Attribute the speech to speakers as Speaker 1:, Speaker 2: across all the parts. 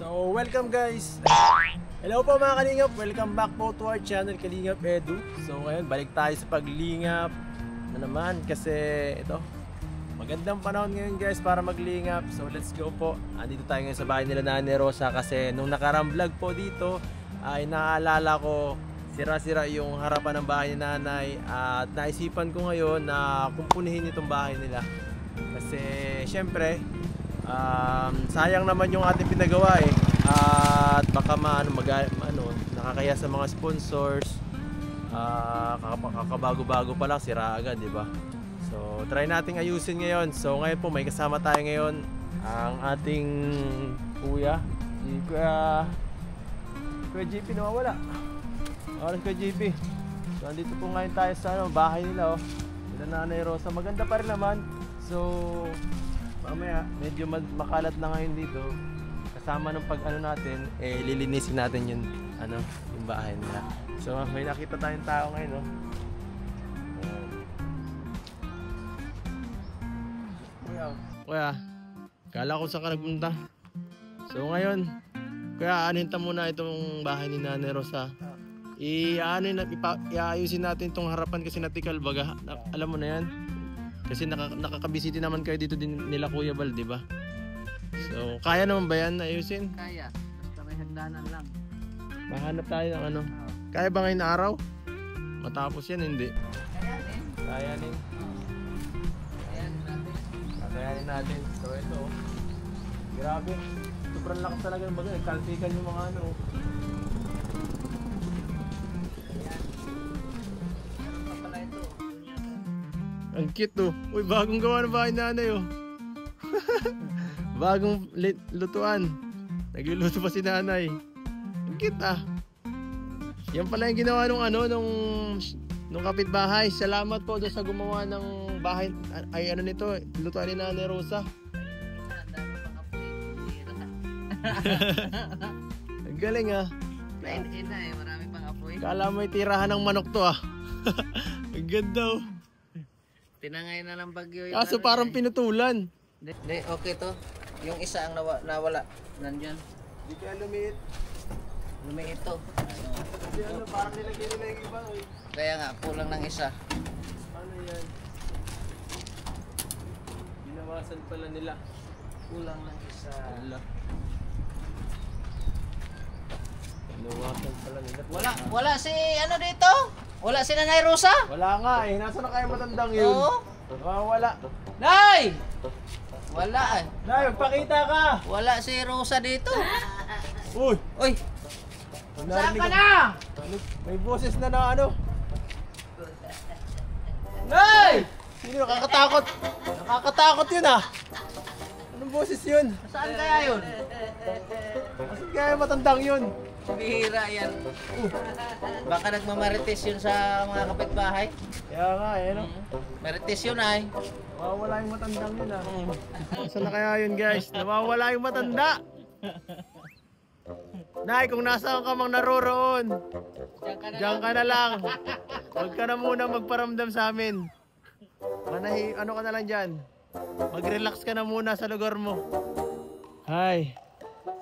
Speaker 1: So, welcome guys! Hello po mga Kalingap! Welcome back po to our channel, Kalingap Edu. So ngayon, balik tayo sa paglingap na naman kasi ito, magandang panahon ngayon guys para maglingap. So let's go po. Andito tayo ngayon sa bahay nila Nanay Rosa kasi nung nakarang vlog po dito ay naalala ko sira-sira yung harapan ng bahay ni Nanay at naisipan ko ngayon na kumpunihin itong bahay nila. Kasi syempre sayang naman yung ating pinagawa at baka nakakaya sa mga sponsors. Kakabago-bago pa lang sira agad, di ba? So try nating ayusin ngayon. So ngayon po may kasama tayo ngayon ang ating kuya, si Kuya JP nawawala. Kuya JP. So andito po ngayon tayo sa bahay nila nila Nanay Rosa. Maganda pa rin naman. So mamaya medyo makalat na ngayon dito. Kasama ng natin, lilinisin natin yung yung bahay nila. So may nakita tayong tao ngayon, Kuya, kala ko saan ka nagpunta. So ngayon, Kuya, aninta muna itong bahay ni Nanay Rosa. Iayusin natin itong harapan kasi natikal baga. Alam mo na yan. Kasi nakakabisiti naman kayo dito din nila Kuya Bal, di ba? So, kaya naman ba yan ayusin?
Speaker 2: Kaya, basta may hagdanan lang.
Speaker 1: Mahanap tayo ng Kaya ba ngayon araw? Matapos yan, hindi?
Speaker 2: Kayanin.
Speaker 1: Kayanin.
Speaker 2: Kayanin natin.
Speaker 1: Kakayanin natin. So, ito. Grabe. Sobrang lakas talaga ng baga. Kalpikan yung mga
Speaker 2: Ayan. Meron pa pala ito.
Speaker 1: Ang cute Uy, bagong gawa ng bahay Nanay Bagong lutuan. Nagluluto pa si Nanay. Ang cute Yan pala yung ginawa nung kapitbahay. Salamat po doon sa gumawa ng bahay. Ay nito, lutuan ni Nanay Rosa. Ang galing
Speaker 2: Nain na marami pang apoy.
Speaker 1: Kala mo tirahan ng manok to Ang ganda
Speaker 2: Tinangay na ng bagyo yung
Speaker 1: Kaso parang pinutulan.
Speaker 2: Hindi, okay to. Yung isa ang nawala. Nandyan.
Speaker 1: Hindi kaya lumiit.
Speaker 2: Lumiit to.
Speaker 1: Hindi parang nilagyan nila yung iba
Speaker 2: Kaya nga, kulang ng isa.
Speaker 1: Ano yan? Ginawasan pala nila.
Speaker 2: Kulang ng isa.
Speaker 1: Ginawasan pala nila.
Speaker 2: Wala si dito? Wala si Nanay Rosa?
Speaker 1: Wala nga Nasaan na kayo matandang yun?
Speaker 2: Oo.
Speaker 1: Wala.
Speaker 2: Nay! Wala
Speaker 1: Nay, magpakita ka!
Speaker 2: Wala si Rosa dito.
Speaker 1: Uy!
Speaker 2: Uy! Saan ka na?
Speaker 1: May boses na
Speaker 2: Nay!
Speaker 1: Sino? Nakakatakot! Nakakatakot yun Anong boses yun?
Speaker 2: Saan kaya yun?
Speaker 1: Saan kaya matandang yun?
Speaker 2: Bihira yan. Baka nagmamarites yun sa mga kapitbahay.
Speaker 1: Kaya nga
Speaker 2: Marites yun ay.
Speaker 1: Nawawala yung matandang yun Saan na kaya yun guys? Nawawala yung matanda! Nay, kung nasaan ka mang naroroon, diyan ka na lang. Huwag ka na muna magparamdam sa amin. Ano ka na lang dyan? Mag-relax ka na muna sa lugar mo. Hay,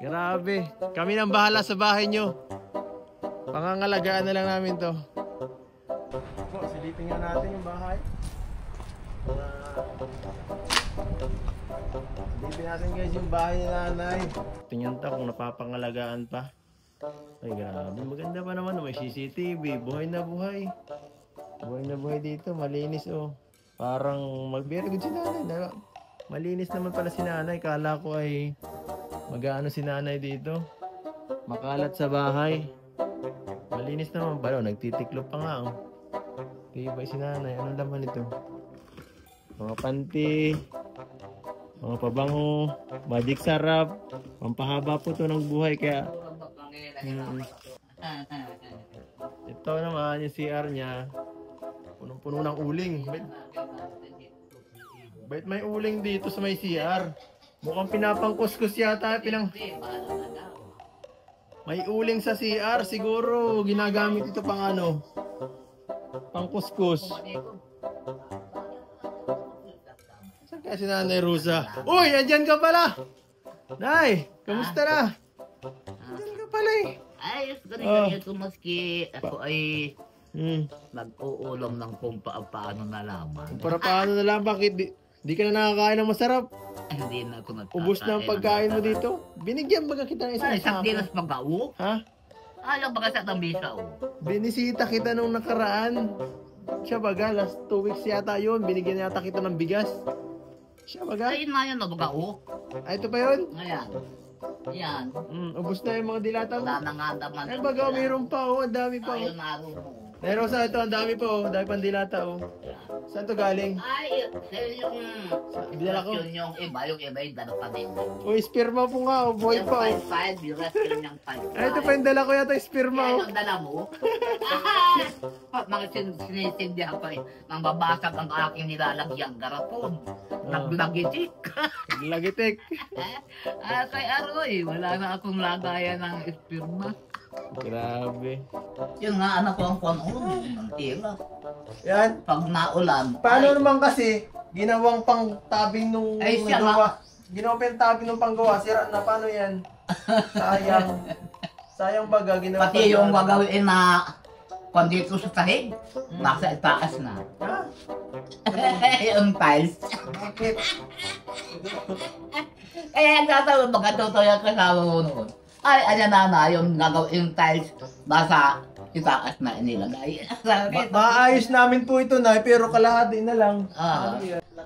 Speaker 1: grabe. Kami nang bahala sa bahay nyo. Pangangalagaan na lang namin to. Silipin nga natin yung bahay. Silipin natin guys yung bahay ni Nanay. Tingnan ta kung napapangalagaan pa. Ay grabe, maganda pa naman. May CCTV, buhay na buhay. Buhay na buhay dito, malinis Parang mag-very good si Nanay. Malinis naman pala si Nanay. Kala ko ay mag-aano si Nanay dito. Makalat sa bahay. Malinis naman pala. Nagtitiklop pa nga Kaya si Nanay. Anong laman ito? Mga panty. Mga pabango. Magic sarap. Pampahaba po to ng buhay. Kaya ito naman yung CR niya. Punong-puno ng uling. Bait may uling dito sa may CR. Mukhang pinapangkuskus yata. May uling sa CR. Siguro ginagamit ito pang pangkuskus. Saan kaya si Nanay Rosa? Uy! Andyan ka pala! Nay! Kamusta na? Diyan ka pala eh.
Speaker 3: Ayos ganito maski ako ay
Speaker 1: Hmm.
Speaker 3: nag-uulam ng kung paano nalaman.
Speaker 1: Para paano na lang, bakit di ka na nakakain ng masarap?
Speaker 3: Hindi na ako nagkakain.
Speaker 1: Ubus na ang pagkain mo dito. Binigyan baga kita ng isang
Speaker 3: Ay, isang
Speaker 1: sako.
Speaker 3: dinas mag-awo.
Speaker 1: Ha?
Speaker 3: Ayaw ba kasi ang bisa o?
Speaker 1: Binisita kita nung nakaraan. Siya baga, last 2 weeks yata yun. Binigyan yata kita ng bigas. Siya baga.
Speaker 3: Ayun na yan, mag-awo.
Speaker 1: Ay, ito pa yun?
Speaker 3: Ayan. Ayan.
Speaker 1: Ubus na yung mga dilata mo.
Speaker 3: Wala na nga naman.
Speaker 1: Ay, baga, mayroon pa oh. Ang dami pa oh.
Speaker 3: Ayun na mo.
Speaker 1: Meron sa ito, ang dami pa oh. Ang dami pang dilata oh. Saan to galing?
Speaker 3: Ay, yung...
Speaker 1: Binala ko.
Speaker 3: Yung iba yung dala pa din.
Speaker 1: O, sperma po nga oh. Boy
Speaker 3: Yung
Speaker 1: pa oh.
Speaker 3: 5-5, yung rest yung 5-5.
Speaker 1: Ay, ito pa yung dala ko yata, sperma oh.
Speaker 3: Yan ang dala mo. Mga sinisindihan ko eh. Nang babasag ang aking nilalagyan garapon. Naglagitik.
Speaker 1: Lagitik.
Speaker 3: Kay Aroy, wala na akong lagayan ng esperma.
Speaker 1: Grabe.
Speaker 3: Yun nga, anak ko ang panulo ng tira.
Speaker 1: Yan.
Speaker 3: Pag naulan,
Speaker 1: Paano naman kasi, ginawang pang tabing nung
Speaker 3: Ay, siya
Speaker 1: gawa. Ginawang pang tabing nung panggawa. Sira na, paano yan? Sayang. Sayang baga, ginawa
Speaker 3: pati yung gagawin na kung dito sa sahig, nasa itaas na.
Speaker 1: Ha?
Speaker 3: Yung tiles.
Speaker 1: Bakit?
Speaker 3: Kaya nagtatawag mga totoo yung kasama mo noon. Ay, na, yung gagawin yung tiles, nasa itaas na inilagay.
Speaker 1: Maayos namin po ito na, pero kalahati na lang.
Speaker 3: Ah,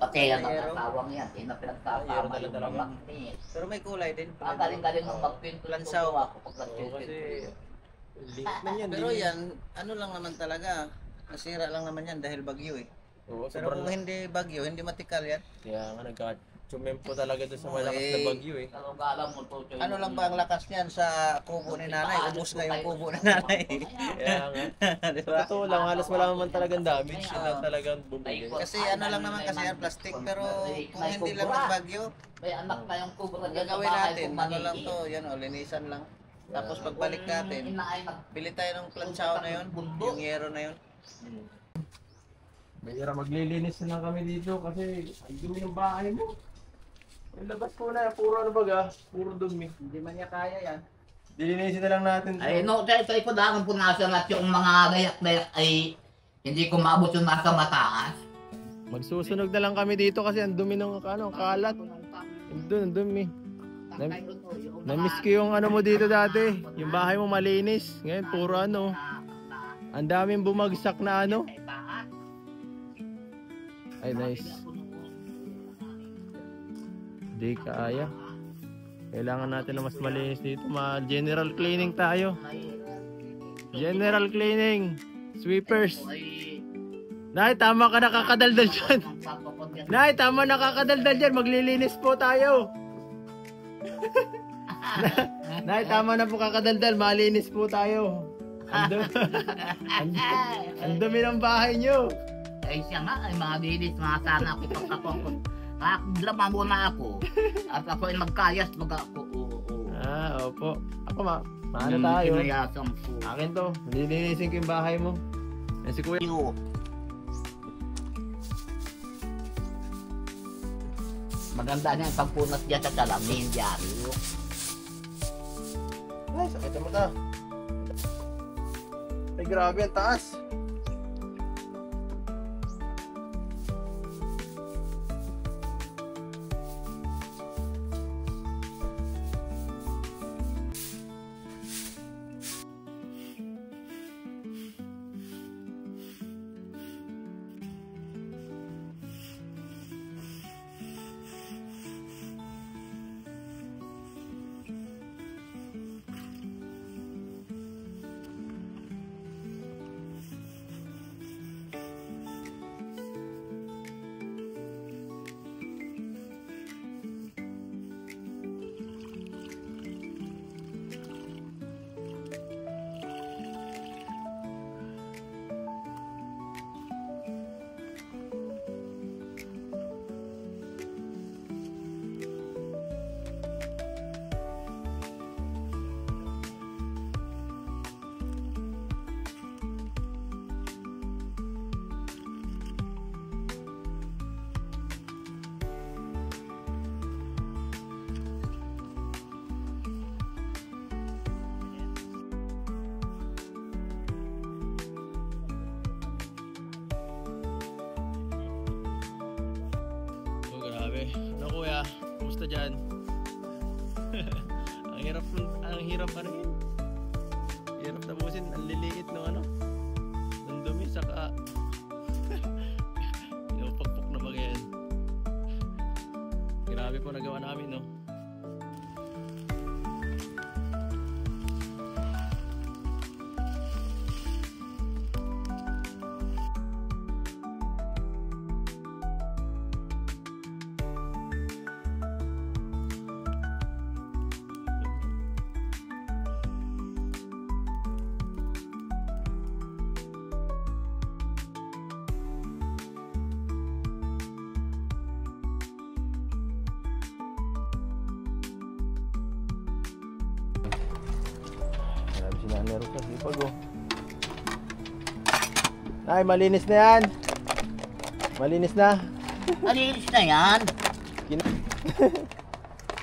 Speaker 3: pati yung natatawang yan, pinapinagtatama yung mga tingin.
Speaker 2: Pero may kulay din.
Speaker 3: Ang galing-galing ng magpinto
Speaker 2: Lansaw.
Speaker 3: ako pag
Speaker 1: Liit man yan.
Speaker 2: Pero yan, ano lang naman talaga. Nasira lang naman yan dahil bagyo eh.
Speaker 1: Oo,
Speaker 2: Pero kung hindi bagyo, hindi matikal yan.
Speaker 1: Kaya nga nagka-tsumempo talaga doon sa malakas na
Speaker 2: Eh,
Speaker 1: bagyo eh.
Speaker 2: Ano lang ba ang lakas niyan sa kubo ni nanay? Ubus na yung kubo ni nanay.
Speaker 1: Kaya nga.
Speaker 2: Di
Speaker 1: Sa
Speaker 2: ba?
Speaker 1: totoo lang, halos wala naman talagang damage. Yun lang talagang bumigay.
Speaker 2: Kasi ano lang naman kasi yan, plastic. Pero kung hindi lang nagbagyo,
Speaker 3: May anak na yung kubo na dyan sa
Speaker 2: gagawin
Speaker 3: bahay
Speaker 2: natin,
Speaker 3: kung
Speaker 2: ano lang
Speaker 3: maliit.
Speaker 2: to, yan o, linisan lang. Tapos pagbalik natin, bili tayo ng planchao na yun, yung yero na yun.
Speaker 1: Mahirap maglilinis na lang kami dito kasi ang dumi ng bahay mo. Yung labas po na, puro ano baga, puro dumi.
Speaker 2: Hindi man niya kaya yan.
Speaker 1: Dilinisin na lang natin.
Speaker 3: Ay, no, sa iko dahan punasan at yung mga gayak-gayak ay hindi ko maabot yung nasa mataas.
Speaker 1: Magsusunog na lang kami dito kasi ang dumi ng ano, kalat. Doon, ang dumi. Namiss ko yung ano mo dito dati. Yung bahay mo malinis. Ngayon, puro ano. Ang daming bumagsak na ano. Ay, nice. Di kaya. Kailangan natin na mas malinis dito. General cleaning tayo. General cleaning. Sweepers. Nay, tama ka nakakadaldal dyan. Nay, tama nakakadaldal dyan. Maglilinis po tayo. Nay, tama na po kakadaldal. Malinis po tayo. Ang dumi ng bahay nyo.
Speaker 3: Ay siya nga, ay mga bilis, mga sana ako pagkakong. Drama muna ako. At ako ay magkayas, ako.
Speaker 1: Opo. Ako maano tayo.
Speaker 3: Pinayasang po.
Speaker 1: Akin to. Nilinisin ko yung bahay mo. Yan si Kuya.
Speaker 3: Maganda niya ang pagpunat dyan sa salamin, dyaryo.
Speaker 1: Ay, sakit mo ta. Ay, grabe ang taas. kuya. Kumusta dyan? ang hirap ano yun? Hirap tapusin, ang liliit ng ano? Ng dumi, saka pinapakpok na mga yan. Grabe po nagawa namin, no? Grabe si Nanay Rosa, sipag oh. Nay, malinis na yan. Malinis na.
Speaker 3: Malinis na yan.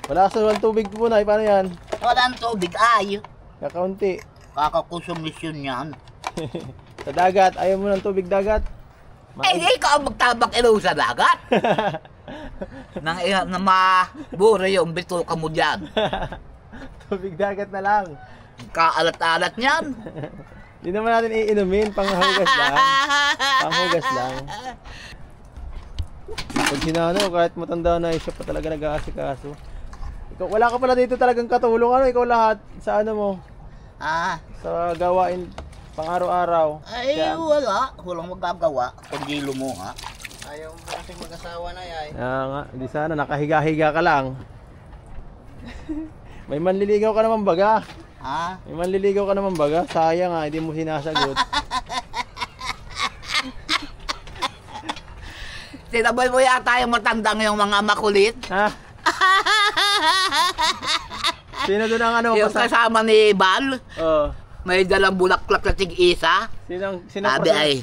Speaker 1: Wala ka sa tubig po, Nay. Paano yan?
Speaker 3: Walang tubig ay.
Speaker 1: Kakaunti.
Speaker 3: Kakakonsumisyon yan.
Speaker 1: Sa dagat, ayaw mo ng tubig dagat?
Speaker 3: Eh, di ka magtabak ilaw sa dagat. Nang mabura yung bituka mo dyan.
Speaker 1: Tubig dagat na lang.
Speaker 3: Kaalat-alat niyan.
Speaker 1: Hindi naman natin iinumin, panghugas lang. Panghugas lang. Pag sinano, kahit matanda na, siya pa talaga nag-aasikaso. Ikaw, wala ka pala dito talagang katulong. Ano, ikaw lahat sa ano mo? Sa gawain pang araw-araw.
Speaker 3: Ay,
Speaker 1: Diyan.
Speaker 3: wala. Walang magagawa. Kundi lumuha.
Speaker 2: Ayaw mo kasing mag-asawa na yay.
Speaker 1: Nga, hindi sana, nakahiga-higa ka lang. May manliligaw ka naman baga. May manliligaw ka naman baga. Sayang nga, hindi mo sinasagot.
Speaker 3: Tinaboy mo yata yung matandang yung mga makulit.
Speaker 1: Ha? Sino doon ang ano?
Speaker 3: Yung kasama ni Bal.
Speaker 1: Oh.
Speaker 3: May dalang bulaklak na tig-isa.
Speaker 1: Sinong
Speaker 3: Sabi ay,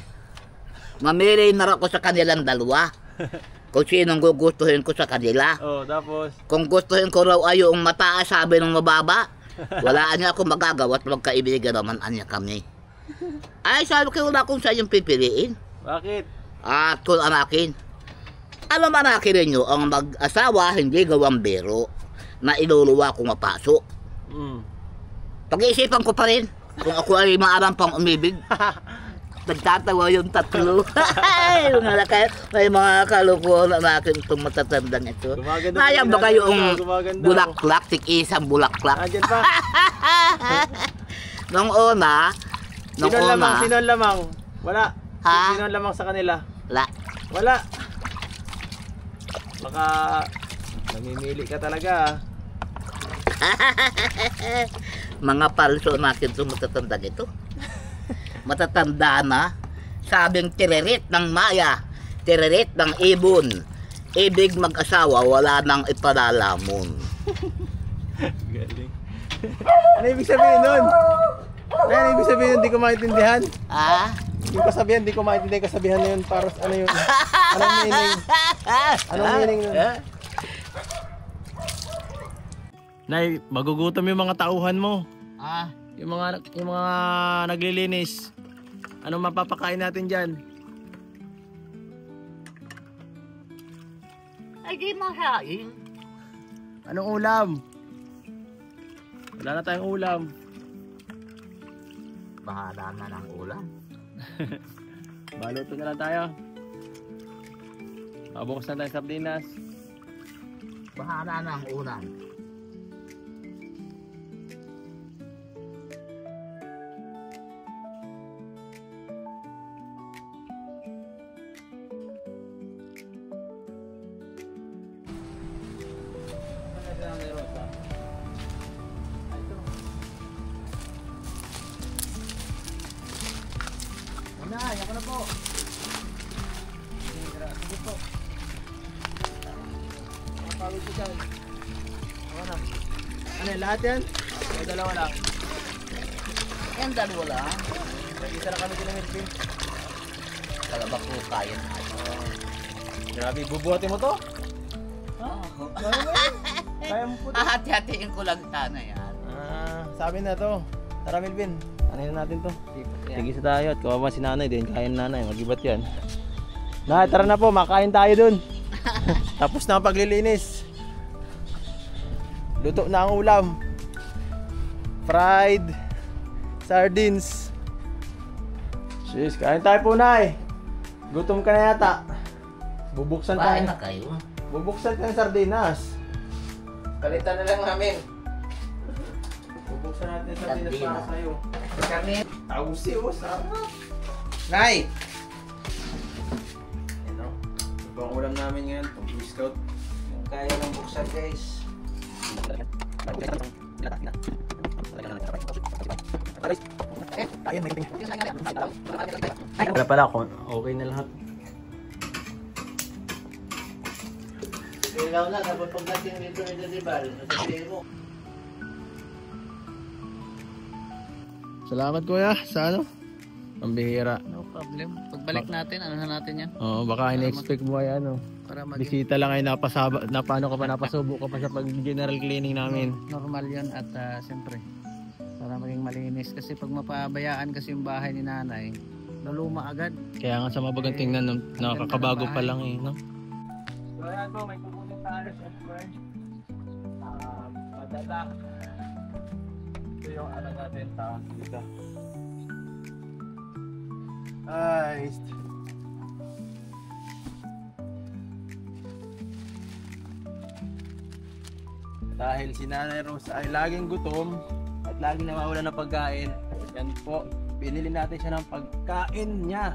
Speaker 3: mamili na ako sa kanilang dalawa. Kung sinong gugustuhin ko sa kanila.
Speaker 1: Oh, tapos?
Speaker 3: Kung gustuhin ko raw ay yung mataas, sabi ng mababa. Wala niya akong magagawa at magkaibigan naman anya kami. Ay, sabi ko wala kung saan yung pipiliin.
Speaker 1: Bakit?
Speaker 3: At kung anakin. Alam anakin ninyo, ang mag-asawa hindi gawang biro na iluluwa kung mapasok. Pag-iisipan ko pa rin kung ako ay maarang pang umibig. Nagtatawa yung tatlo. May mga kalukuhan na akin itong matatandang ito. Nayang ba kayong bulaklak, tik-isang bulaklak?
Speaker 1: Andyan pa.
Speaker 3: Nung una,
Speaker 1: Sino ang lamang? Wala.
Speaker 3: Ha?
Speaker 1: Sino ang lamang sa kanila?
Speaker 3: Wala.
Speaker 1: Wala. Baka namimili ka talaga.
Speaker 3: Mga palso natin itong matatandang ito. Matatanda na, sabing tiririt ng maya, tiririt ng ibon, ibig mag-asawa, wala nang ipalalamon.
Speaker 1: Galing. Ano ibig sabihin nun? Ano ibig sabihin nun? Hindi ko maintindihan. Yung kasabihan, hindi ko maintindihan kasabihan na yun. Para ano yun? Anong meaning? Anong meaning nun? Nay, magugutom yung mga tauhan mo. Yung mga naglilinis. Anong mapapakain natin dyan?
Speaker 3: Ay, di mahain.
Speaker 1: Anong ulam? Wala na tayong ulam.
Speaker 3: Bahala na ng ulam.
Speaker 1: Baluto na lang tayo. Pabukas na tayo sa sardinas.
Speaker 3: Bahala na ang ulam.
Speaker 1: Ako na po. Sige po. Pawid ko dyan. Ako na. Ano yan? Lahat yan? O dalawa lang?
Speaker 3: Yan dalawa lang.
Speaker 1: Nag-isa na kami din ng Melvin.
Speaker 3: Talaba ko kaya na.
Speaker 1: Grabe, bubuhatin mo to? Kaya mo yan? Kaya mo po to?
Speaker 3: Hati-hatiin ko lang sana yan.
Speaker 1: Sabi na to. Tara Melvin, ano natin to? Tigisa tayo at kawawa si nanay din. Kain nanay, mag-ibat yan. Nay, tara na po, makain tayo dun. Tapos na ang paglilinis. luto na ang ulam. Fried sardines. Sis, kain tayo po, Nay. Gutom ka na yata. Bubuksan
Speaker 3: Bahay
Speaker 1: tayo.
Speaker 3: na kayo.
Speaker 1: Bubuksan ka ng sardinas.
Speaker 2: Palitan na lang namin.
Speaker 1: Bubuksan natin yung sardinas para
Speaker 3: Sardinas.
Speaker 1: sa'yo.
Speaker 2: Kami.
Speaker 1: Tausi, oh, sarap.
Speaker 2: Nay!
Speaker 1: Ito. Ito ang ulam namin ngayon. Pang scout.
Speaker 2: Yung kaya ng buksan guys.
Speaker 1: Wala pala, okay na lahat.
Speaker 3: Ikaw na, kapag pagdating dito ni Dadibal, nasabihin mo.
Speaker 1: Salamat kuya sa ano? Ang bihira.
Speaker 2: No problem. Pagbalik natin, ano na natin yan?
Speaker 1: Oo, baka in-expect mo ay ano.
Speaker 2: Para
Speaker 1: Bisita lang ay paano ka pa napasubo ka pa sa pag-general cleaning namin.
Speaker 2: normal yun at siyempre para maging malinis kasi pag mapabayaan kasi yung bahay ni nanay luluma agad.
Speaker 1: Kaya nga sa mabagang tingnan, nakakabago pa lang eh, no?
Speaker 2: So ayan po, may kukunin tayo siyempre.
Speaker 1: Padala. Ito yung ano natin, dito. Ay, dahil si Nanay Rosa ay laging gutom at laging nawawala ng pagkain, yan po, binili natin siya ng pagkain niya.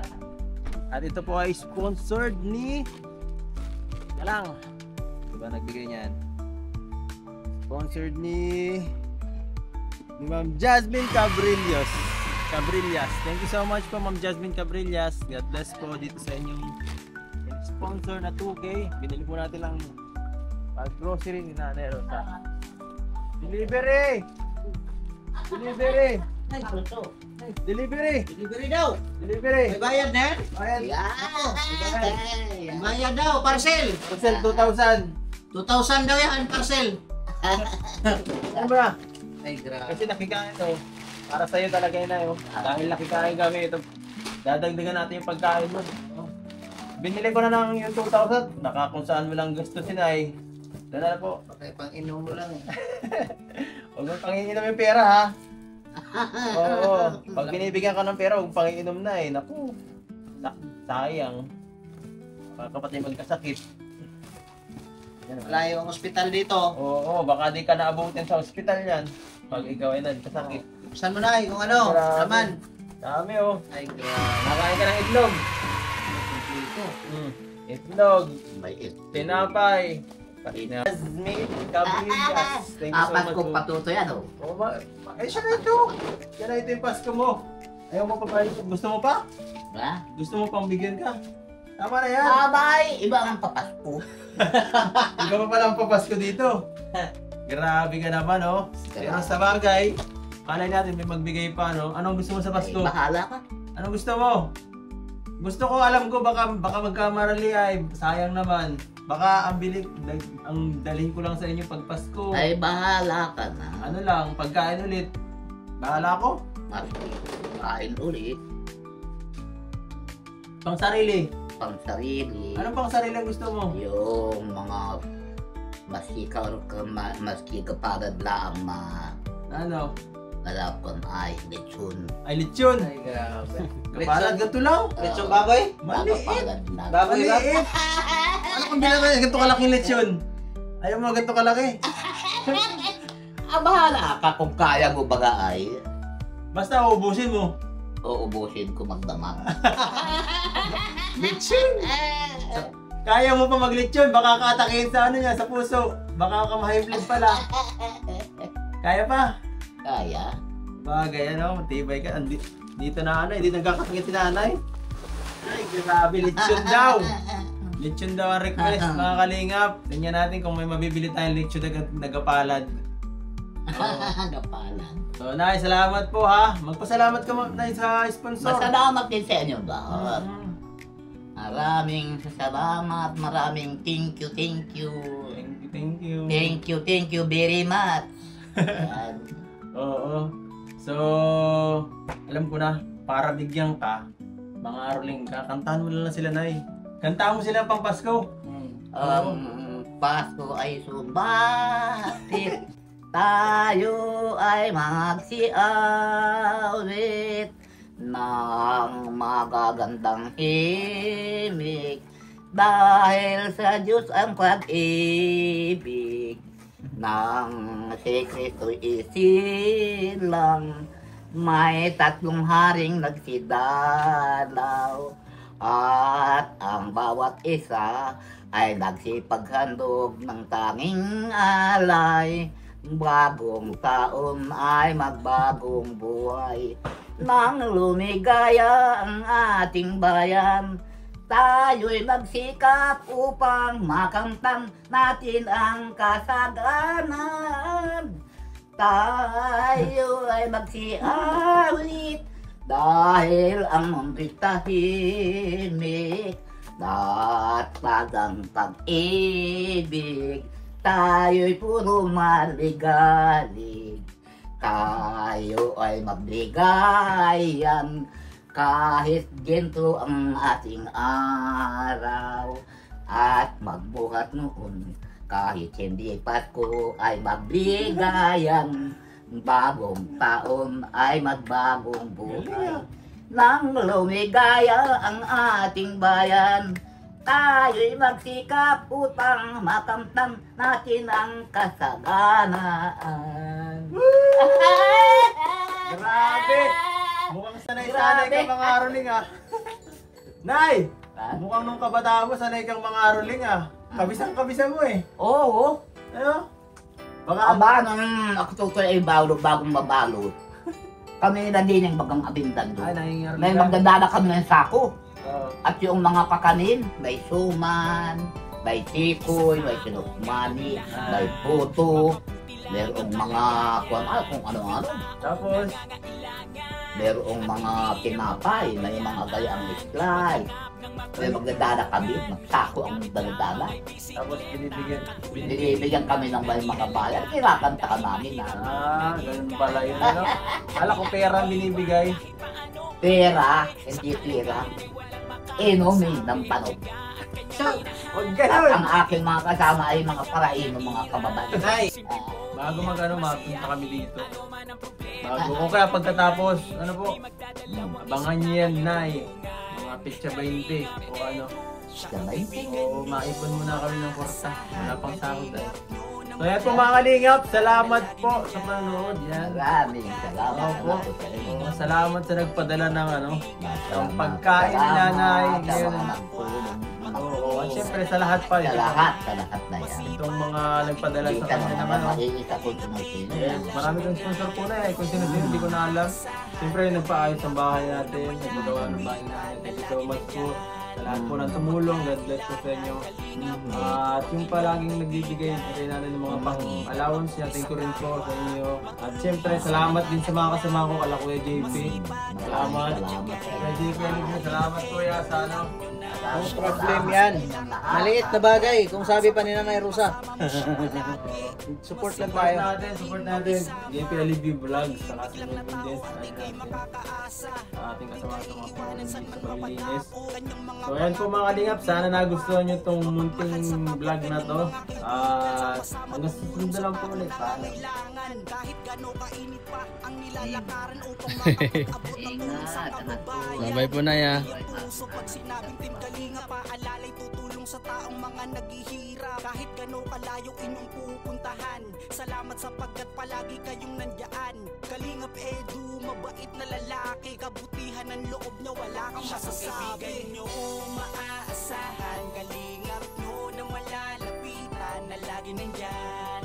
Speaker 1: At ito po ay sponsored ni lang, diba nagbigay niyan? Sponsored ni Ma'am Jasmine Cabrillas. Thank you so much po, Ma'am Jasmine Cabrillas. God bless po dito sa inyong sponsor na 2K. Binili po natin lang grocery ni Nanay Rosa. Delivery!
Speaker 3: Ay, puto.
Speaker 1: Delivery!
Speaker 2: Delivery daw!
Speaker 1: Delivery!
Speaker 2: May bayad na yan?
Speaker 1: Ayan.
Speaker 3: Yan.
Speaker 2: Bayad daw, parcel!
Speaker 1: Parcel 2,000.
Speaker 2: 2,000 daw yan, parcel!
Speaker 1: Ano ba?
Speaker 2: Ay, grabe.
Speaker 1: Kasi nakikain to. Para sa'yo talaga yun na yun. Dahil nakikain kami ito. Dadagdagan natin yung pagkain mo. Binili ko na ng yung 2,000. Naka kung saan mo lang gastusin ay. Dala na po.
Speaker 2: Patay pang inom mo lang.
Speaker 1: Huwag mong panginginom yung pera ha. Oo. Pag binibigyan ka ng pera, huwag panginginom na eh. Naku. Sayang. Kapatid magkasakit. Yan,
Speaker 2: Malayo ang ospital dito.
Speaker 1: Oo, baka di ka naabutin sa ospital yan. Pag ikaw ay nagkasakit.
Speaker 2: Saan mo na kung ano?
Speaker 1: Grabe.
Speaker 2: Naman.
Speaker 1: Dami oh.
Speaker 2: Ay, grabe.
Speaker 1: Nakain ka ng itlog. Itlog.
Speaker 3: May it.
Speaker 1: Tinapay. Jasmine Cabrillas. Thank you so
Speaker 3: Apat
Speaker 1: much.
Speaker 3: ko patuto yan, oh.
Speaker 1: Eh, siya na ito. Siya na ito yung Pasko mo. Ayaw mo pa pa. Gusto mo pa?
Speaker 3: Ha?
Speaker 1: Gusto mo pang bigyan ka? Tama na yan.
Speaker 3: Abay, iba ang papasko.
Speaker 1: Ikaw pa palang papasko dito. Grabe ka naman, oh. Pero sa bagay, kalay natin may magbigay pa, no? Anong gusto mo sa
Speaker 3: Ay,
Speaker 1: Pasko?
Speaker 3: bahala ka.
Speaker 1: Anong gusto mo? Gusto ko, alam ko, baka magkamarali ay sayang naman. Baka ang dalhin ko lang sa inyo pag Pasko.
Speaker 3: Ay, bahala ka na.
Speaker 1: Ano lang, pagkain ulit. Bahala ko.
Speaker 3: Kain ulit.
Speaker 1: Pang sarili.
Speaker 3: Pang sarili.
Speaker 1: Anong pang sarili ang gusto mo?
Speaker 3: Yung mga maski ka para lang
Speaker 1: Ano?
Speaker 3: malapon ay lechon.
Speaker 1: Ay, lechon.
Speaker 2: Ay, grabe.
Speaker 1: Kapalad ganito lang.
Speaker 2: Lechong baboy?
Speaker 1: Maliit.
Speaker 2: Baboy ba?
Speaker 1: Maliit. Ano kung bilang mo ganito kalaking lechon? Ayaw mo ganito kalaki.
Speaker 3: Bahala ka kung kaya mo baga ay.
Speaker 1: Basta uubusin mo.
Speaker 3: Uubusin ko magdamag.
Speaker 1: Lechon. Kaya mo pa maglechon, baka katakin sa ano niya, sa puso. Baka ka ma-high blood pala. Kaya pa.
Speaker 3: Kaya?
Speaker 1: Bagay, ano, matibay ka. Dito na ano, hindi nagkakasakit si nanay. Ay, grabe, lechon daw. Lechon daw ang request, mga kalingap. Tingnan natin kung may mabibili tayong lechon na nagapalad.
Speaker 3: Nagapalan.
Speaker 1: So, Nay, salamat po ha. Magpasalamat ka, Nay, sa sponsor.
Speaker 3: Masalamat din sa inyo ba?
Speaker 1: Mhm.
Speaker 3: Maraming salamat, maraming thank you.
Speaker 1: Thank you.
Speaker 3: Thank you very much. Ayan.
Speaker 1: Oo. So, alam ko na, para bigyan ka, mga aruling ka, kantahan mo lang sila, Nay. Kantahan mo sila pang Pasko.
Speaker 3: Pasko ay sumapit, tayo ay magsiawit ng magagandang himig. Dahil sa Diyos ang pag-ibig, nang si Kristo'y isilang, may 3 haring nagsidalaw. At ang bawat isa ay nagsipaghandog ng tanging alay. Bagong taon ay magbagong buhay. Nang lumigaya ang ating bayan, tayo'y magsikap upang makamtan natin ang kasaganan. Tayo ay magsiawit dahil ang mundo'y tahimik. Datagang pag-ibig, tayo'y puro maligalig. Tayo ay mabligayan kahit ginto ang ating araw. At magbuhat noon kahit hindi Pasko ay mabligayan. Bagong taon ay magbagong buhay. Nang lumigaya ang ating bayan, tayo'y magsikap upang makamtan natin ang kasaganaan.
Speaker 1: Grabe! Mukhang sanay-sanay kang mga aroling ah. Nay! Mukhang nung kabataan mo, sanay kang mga aroling ah. Kabisang-kabisa mo eh.
Speaker 3: Oo.
Speaker 1: Ano?
Speaker 3: Baka ba nung ako tutoy ay bagong mabalot, kami na din yung bagang abindan doon. May magdadala kami ng sako. At yung mga pakanin, may suman, may tikoy, may sinukmani, may puto, merong mga kung ano-ano.
Speaker 1: Tapos,
Speaker 3: merong mga tinapay, may mga gayaang islay. May magdadala kami, magsako ang magdadala.
Speaker 1: tapos
Speaker 3: Binibigyan kami ng mga bayan, kinakanta ka namin na.
Speaker 1: ganun pala yun ano. Kala ko pera ang binibigay.
Speaker 3: Pera, hindi pera. Inumin ng panog.
Speaker 1: Huwag
Speaker 3: At
Speaker 1: ganun!
Speaker 3: ang aking mga kasama ay mga paraino, mga kababayan.
Speaker 1: Nay! Bago magpunta kami dito. O kaya pagkatapos, ano po, abangan niyo yan, Nay. Mga pitsa 20 o ano. O maipon muna kami ng kwarta. Wala pang sahod eh. So yan po mga kalingap, salamat po sa panonood. Yan.
Speaker 3: Maraming salamat.
Speaker 1: Opo. Salamat sa nagpadala ng ano, ng pagkain ni Nanay. Ngayon. Oo, at syempre sa lahat pa
Speaker 3: Sa
Speaker 1: yun.
Speaker 3: lahat na yan.
Speaker 1: Itong mga nagpadala sa
Speaker 3: Kita mo
Speaker 1: kanya ng
Speaker 3: naman,
Speaker 1: ano.
Speaker 3: makikita ko ito ng sino.
Speaker 1: Yes, marami kang sponsor po na eh. Kung sino-sino, hindi ko na alam. Siyempre, nagpaayos ang bahay natin. Nagpagawa ng bahay natin. Thank you so much po. Sa lahat po ng tumulong. God bless po sa inyo. At yung palaging nagbibigay rin natin ng mga pang-allowance niya. Thank you rin po sa inyo. At siyempre, salamat din sa mga kasama ko. Kala Kuya JP. Salamat. Kuya JP, salamat Kuya sa ano.
Speaker 2: No problem yan. Maliit na bagay, kung sabi pa ni Nanay Rosa. Support lang tayo.
Speaker 1: Support natin. JP Alivio Vlogs. Saka si Melvin Des. Sa ating kasama sa mga pamilinis. So ayan po mga kalingap. Sana nagustuhan nyo itong munting vlog na to. Hanggang susunod na lang po ulit.
Speaker 2: Bye po na ya.
Speaker 4: Kalinga paalalay tutulong sa taong mga naghihirap. Kahit gano'ng kalayo inyong pupuntahan, salamat sapagkat palagi kayong nandyan. Kalingap Edu, mabait na lalaki, kabutihan ng loob niya wala kang masasabi. Nyo maaasahan, kalingap nyo na malalapitan, na lagi nandyan.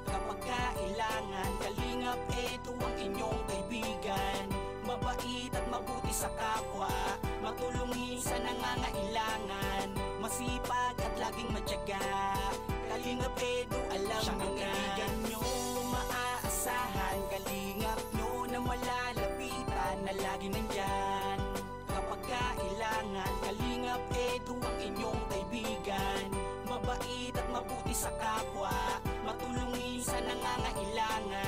Speaker 4: Kapag kailangan, kalingap Edu ang inyong kaibigan. Mabait at mabuti sa kapwa, matulungin sa nangangailangan, masipag at laging matyaga. Kalingap Edu, alam mo na nyo maaasahan, kalingap nyo na malalapitan, na lagi nandyan. Kapag kailangan, kalingap Edu ang inyong kaibigan. Mabait at mabuti sa kapwa, matulungin sa nangangailangan,